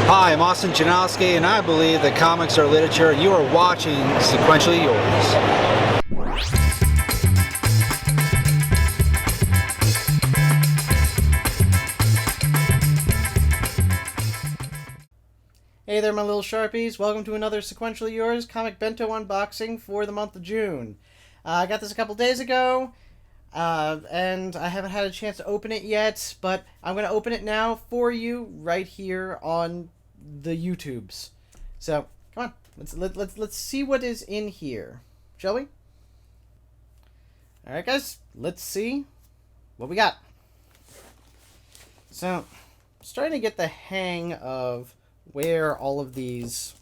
Hi, I'm Austin Janowski, and I believe that comics are literature. You are watching Sequentially Yours. Hey there, my little Sharpies. Welcome to another Sequentially Yours comic Bento unboxing for the month of June. I got this a couple days ago, and I haven't had a chance to open it yet, but I'm going to open it now for you right here on the YouTubes. So, come on, let's see what is in here, shall we? Alright guys, let's see what we got. So, starting to get the hang of where all of these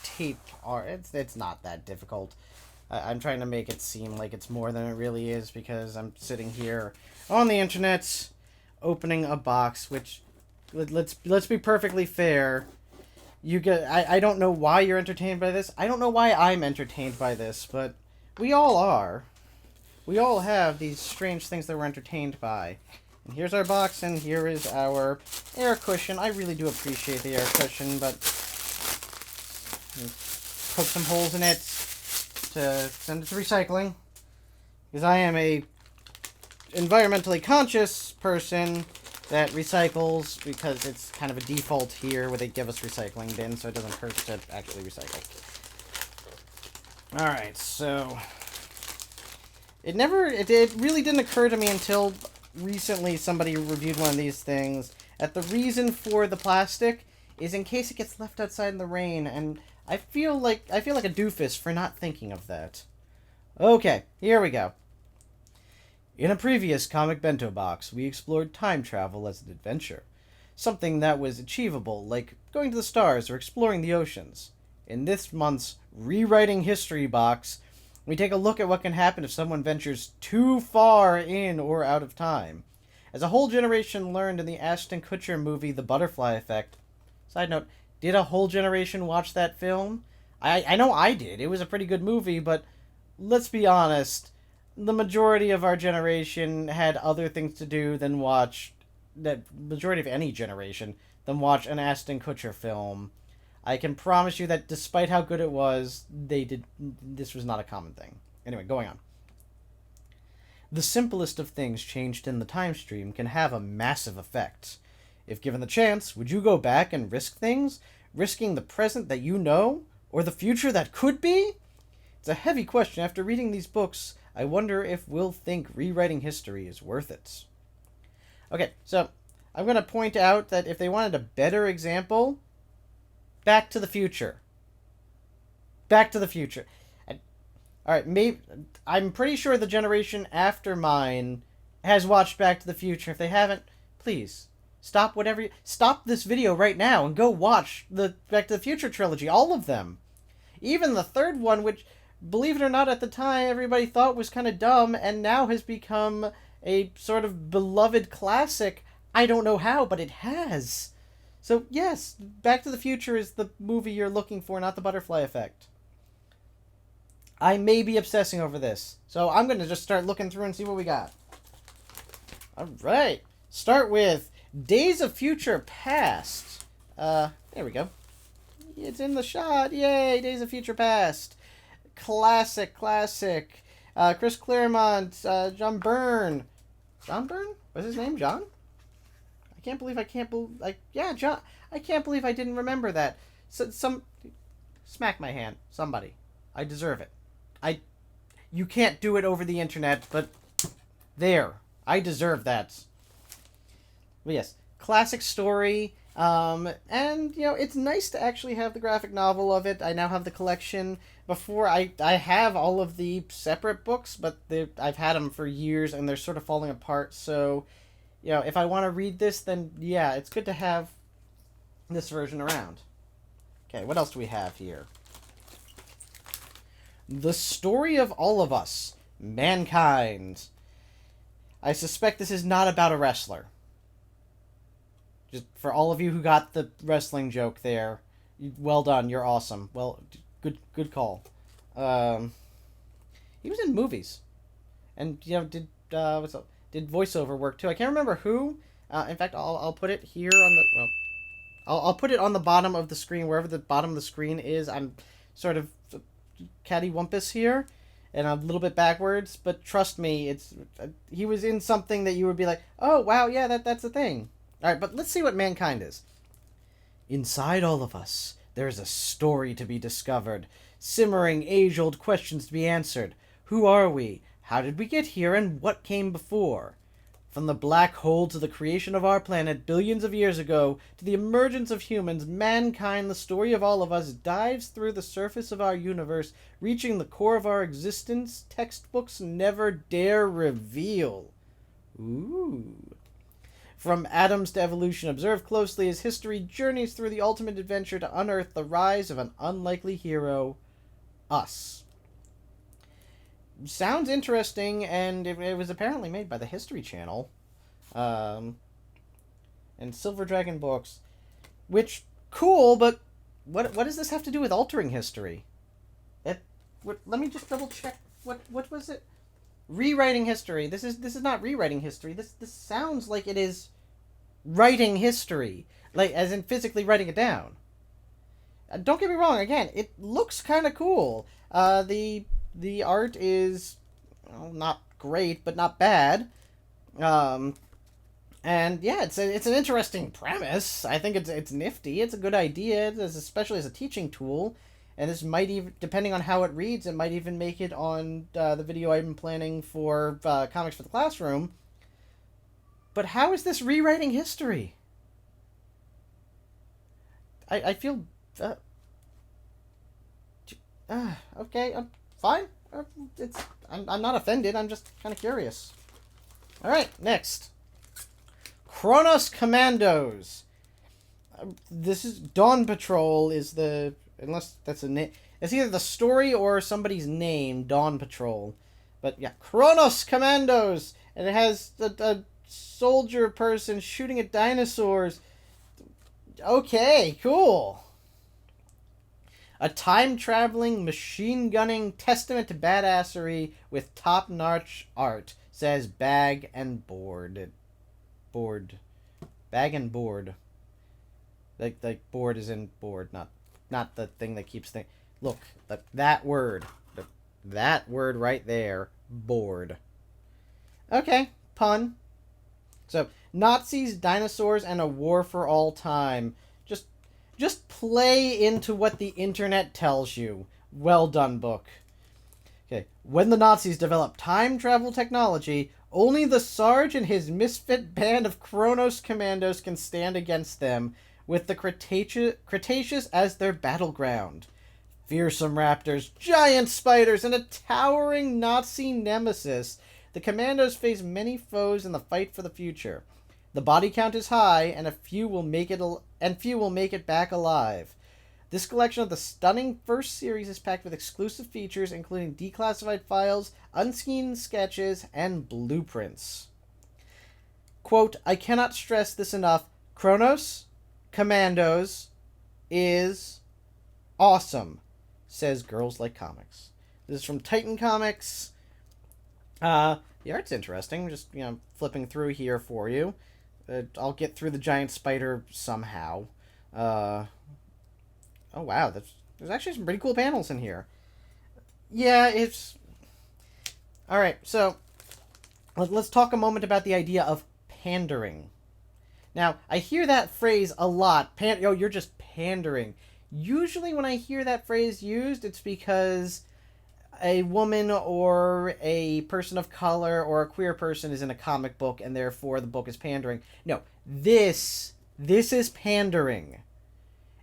tape are. It's not that difficult. I'm trying to make it seem like it's more than it really is because I'm sitting here on the internet opening a box, which let's be perfectly fair. I don't know why you're entertained by this. I don't know why I'm entertained by this, but we all are. We all have these strange things that we're entertained by. And here's our box, and here is our air cushion. I really do appreciate the air cushion, but poke some holes in it to send it to recycling. Because I am a environmentally conscious person that recycles, because it's kind of a default here where they give us recycling bins, so it doesn't hurt to actually recycle. Alright, so it really didn't occur to me until recently somebody reviewed one of these things that the reason for the plastic is in case it gets left outside in the rain, and I feel like a doofus for not thinking of that. Okay, here we go. In a previous comic Bento box, we explored time travel as an adventure. Something that was achievable, like going to the stars or exploring the oceans. In this month's Rewriting History box, we take a look at what can happen if someone ventures too far in or out of time. As a whole generation learned in the Ashton Kutcher movie The Butterfly Effect. Side note, did a whole generation watch that film? I know I did. It was a pretty good movie, but let's be honest. The majority of our generation had other things to do than watch, the majority of any generation, than watch an Ashton Kutcher film. I can promise you that despite how good it was, this was not a common thing. Anyway, going on. The simplest of things changed in the time stream can have a massive effect. If given the chance, would you go back and risk things? Risking the present that you know? Or the future that could be? It's a heavy question. After reading these books, I wonder if we'll think rewriting history is worth it. Okay, so I'm going to point out that if they wanted a better example, Back to the Future. Back to the Future. Alright, I'm pretty sure the generation after mine has watched Back to the Future. If they haven't, please, stop this video right now and go watch the Back to the Future trilogy. All of them. Even the third one, which, believe it or not, at the time everybody thought was kind of dumb, and now has become a sort of beloved classic. I don't know how, but it has. So, yes, Back to the Future is the movie you're looking for, not The Butterfly Effect. I may be obsessing over this, so I'm going to just start looking through and see what we got. Alright, start with Days of Future Past. There we go. It's in the shot, yay, Days of Future Past. Classic. Chris Claremont, John Byrne. John Byrne? What's his name, John? I can't believe John. I can't believe I didn't remember that. Smack my hand, somebody. I deserve it. You can't do it over the internet, but there. I deserve that. But yes, classic story. And, it's nice to actually have the graphic novel of it. I now have the collection. Before, I have all of the separate books, but I've had them for years, and they're sort of falling apart, so if I want to read this, then yeah, it's good to have this version around. Okay, what else do we have here? The Story of All of Us, Mankind. I suspect this is not about a wrestler. Just for all of you who got the wrestling joke there, well done, you're awesome. Well, good call. He was in movies. And, did voiceover work too. I can't remember who. In fact, I'll put it here on the... Well, I'll put it on the bottom of the screen, wherever the bottom of the screen is. I'm sort of cattywampus here, and I'm a little bit backwards, but trust me, he was in something that you would be like, oh, wow, yeah, that's a thing. All right, but let's see what mankind is. Inside all of us, there is a story to be discovered, simmering age-old questions to be answered. Who are we? How did we get here, and what came before? From the black hole to the creation of our planet billions of years ago, to the emergence of humans, mankind, the story of all of us, dives through the surface of our universe, reaching the core of our existence textbooks never dare reveal. Ooh. From atoms to evolution, observe closely as history journeys through the ultimate adventure to unearth the rise of an unlikely hero, us. Sounds interesting, and it was apparently made by the History Channel, and Silver Dragon Books, which, cool, but what does this have to do with altering history? Let me just double check. What was it? Rewriting history. This is not rewriting history. This sounds like it is writing history, like as in physically writing it down. Don't get me wrong. Again, it looks kind of cool. The art is, well, not great, but not bad. And yeah, it's an interesting premise. I think it's nifty. It's a good idea, especially as a teaching tool. And this might even, depending on how it reads, it might even make it on the video I've been planning for Comics for the Classroom. But how is this rewriting history? I feel... okay, fine. I'm not offended. I'm just kind of curious. All right, next. Kronos Commandos. This is Dawn Patrol is the, unless that's a name. It's either the story or somebody's name, Dawn Patrol. But yeah, Kronos Commandos, and it has a soldier person shooting at dinosaurs. Okay, cool. A time-traveling, machine-gunning testament to badassery with top-notch art, says Bag and Board. Bag and Board. Like board is in board, not the thing that keeps things... Look, that word. That word right there. Board. Okay, pun. So, Nazis, dinosaurs, and a war for all time. Just play into what the internet tells you. Well done, book. Okay. When the Nazis developed time travel technology, only the Sarge and his misfit band of Kronos Commandos can stand against them, with the Cretaceous as their battleground. Fearsome raptors, giant spiders, and a towering Nazi nemesis, the Commandos face many foes in the fight for the future. The body count is high, and few will make it back alive. This collection of the stunning first series is packed with exclusive features, including declassified files, unseen sketches, and blueprints. Quote, I cannot stress this enough. Kronos Commandos is awesome, says Girls Like Comics. This is from Titan Comics. The art's interesting. Just, flipping through here for you. I'll get through the giant spider somehow. Oh, wow. There's actually some pretty cool panels in here. Yeah, it's... Alright, so let's talk a moment about the idea of pandering. Now, I hear that phrase a lot. You're just pandering. Usually when I hear that phrase used, it's because a woman or a person of color or a queer person is in a comic book and therefore the book is pandering. No, this is pandering.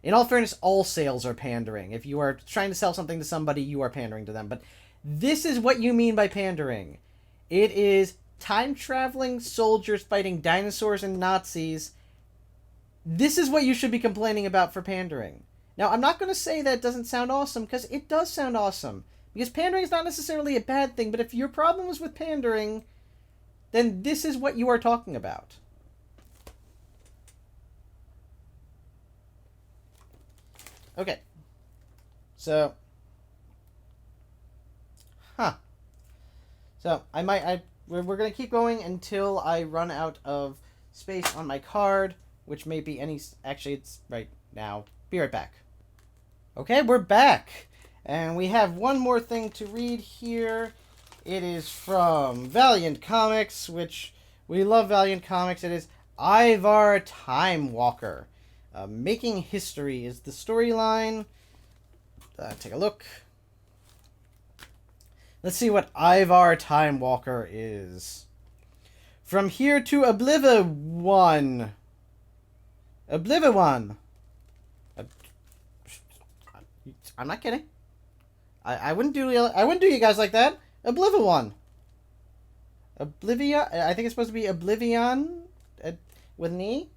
In all fairness, all sales are pandering. If you are trying to sell something to somebody, you are pandering to them. But this is what you mean by pandering. It is time-traveling soldiers fighting dinosaurs and Nazis. This is what you should be complaining about for pandering. Now, I'm not going to say that it doesn't sound awesome, because it does sound awesome. Because pandering is not necessarily a bad thing, but if your problem was with pandering, then this is what you are talking about. Okay. So. So, we're going to keep going until I run out of space on my card. which may be any... Actually, it's right now. Be right back. Okay, we're back. And we have one more thing to read here. It is from Valiant Comics, which we love Valiant Comics. It is Ivar Time Walker. Making History is the storyline. Take a look. Let's see what Ivar Time Walker is. From here to Oblivion. Oblivion. I'm not kidding. I wouldn't do you guys like that. Oblivion. Oblivion. I think it's supposed to be Oblivion with an E.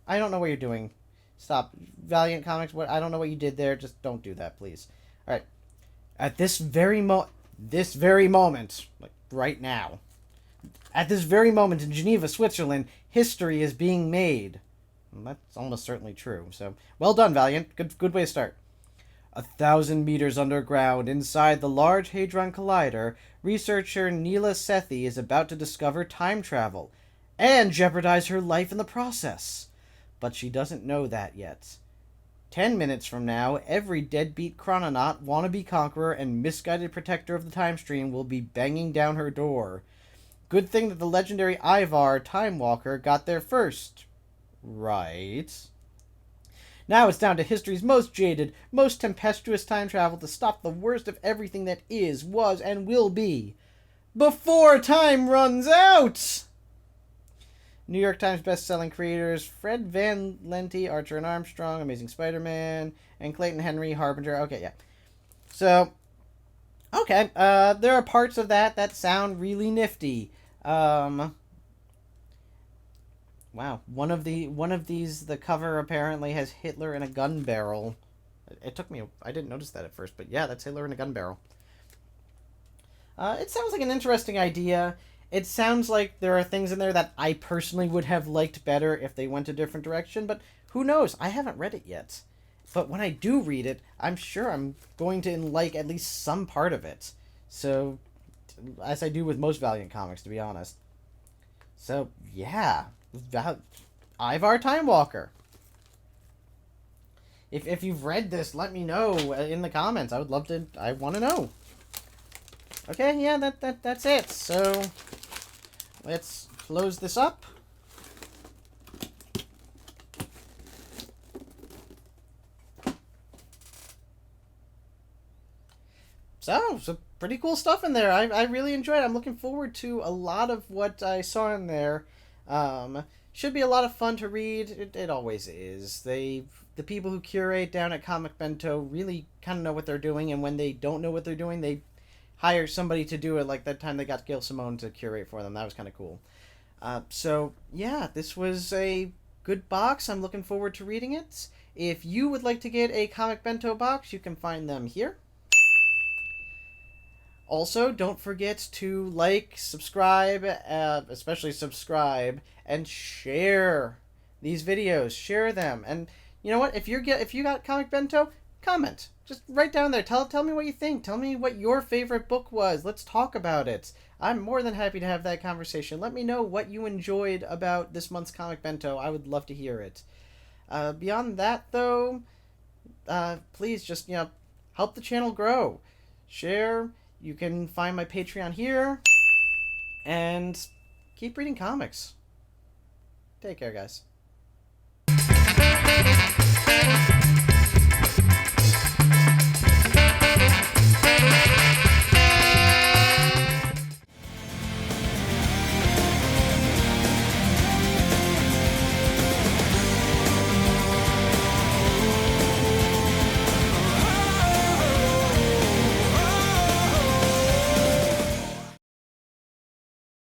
I don't know what you're doing. Stop. Valiant Comics. What? I don't know what you did there. Just don't do that, please. All right. At this very moment, like right now, at this very moment in Geneva, Switzerland, history is being made. Well, that's almost certainly true. So, well done, Valiant. Good way to start. 1,000 meters underground, inside the Large Hadron Collider, researcher Neela Sethi is about to discover time travel, and jeopardize her life in the process. But she doesn't know that yet. 10 minutes from now, every deadbeat chrononaut, wannabe conqueror, and misguided protector of the time stream will be banging down her door. Good thing that the legendary Ivar Time Walker got there first. Right. Now it's down to history's most jaded, most tempestuous time travel to stop the worst of everything that is, was, and will be. Before time runs out! New York Times best-selling creators Fred Van Lente, Archer and Armstrong, Amazing Spider-Man, and Clayton Henry, Harbinger. Okay, yeah. So, okay, there are parts of that sound really nifty. Wow, one of these, the cover apparently has Hitler in a gun barrel. It took me, I didn't notice that at first, but yeah, that's Hitler in a gun barrel. It sounds like an interesting idea. It sounds like there are things in there that I personally would have liked better if they went a different direction, but who knows? I haven't read it yet. But when I do read it, I'm sure I'm going to like at least some part of it. So, as I do with most Valiant comics, to be honest. So, yeah. Ivar Time Walker. If you've read this, let me know in the comments. I would love to. I want to know. Okay, yeah, that's it. So let's close this up. So pretty cool stuff in there. I really enjoyed it. I'm looking forward to a lot of what I saw in there. Should be a lot of fun to read. It always is. The people who curate down at Comic Bento really kind of know what they're doing, and when they don't know what they're doing, they hire somebody to do it, like that time they got Gail Simone to curate for them. That was kind of cool. So, yeah, this was a good box. I'm looking forward to reading it. If you would like to get a Comic Bento box, you can find them here. Also, don't forget to like, subscribe, especially subscribe, and share these videos. Share them. And you know what? If you got Comic Bento, comment. Just write down there. Tell me what you think. Tell me what your favorite book was. Let's talk about it. I'm more than happy to have that conversation. Let me know what you enjoyed about this month's Comic Bento. I would love to hear it. Beyond that, though, please just, help the channel grow. Share. You can find my Patreon here. And keep reading comics. Take care, guys.